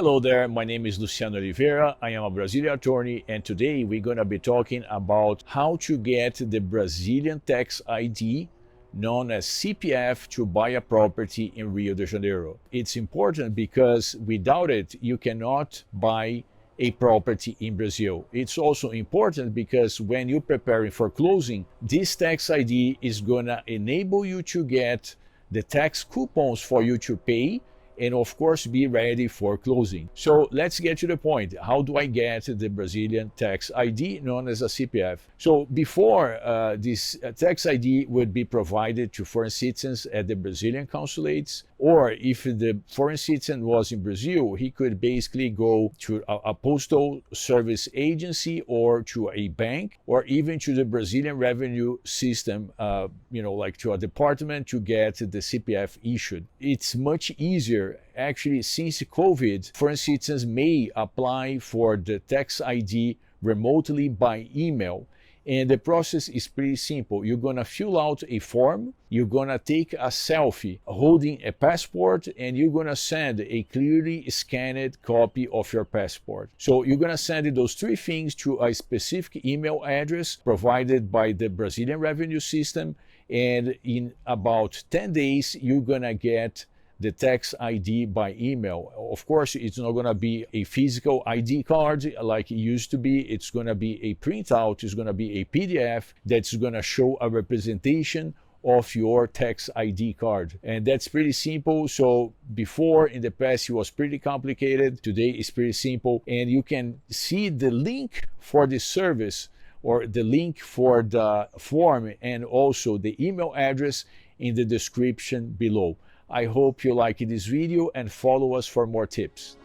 Hello there, my name is Luciano Oliveira. I am a Brazilian attorney, and today we're going to be talking about how to get the Brazilian tax ID known as CPF to buy a property in Rio de Janeiro. It's important because without it, you cannot buy a property in Brazil. It's also important because when you're preparing for closing, this tax ID is going to enable you to get the tax coupons for you to pay and of course be ready for closing. So let's get to the point. How do I get the Brazilian tax ID known as a CPF? So before this tax ID would be provided to foreign citizens at the Brazilian consulates, or if the foreign citizen was in Brazil, he could basically go to a postal service agency or to a bank or even to the Brazilian revenue system, like to a department to get the CPF issued. It's much easier. Actually, since COVID, foreign citizens may apply for the tax ID remotely by email. And the process is pretty simple. You're going to fill out a form, you're going to take a selfie holding a passport, and you're going to send a clearly scanned copy of your passport. So you're going to send those three things to a specific email address provided by the Brazilian revenue system, and in about 10 days, you're going to get the tax ID by email. Of course, it's not going to be a physical ID card like it used to be. It's going to be a printout. It's going to be a PDF that's going to show a representation of your tax ID card. And that's pretty simple. So before, in the past, it was pretty complicated. Today, it's pretty simple. And you can see the link for the service or the link for the form and also the email address in the description below. I hope you like this video and follow us for more tips.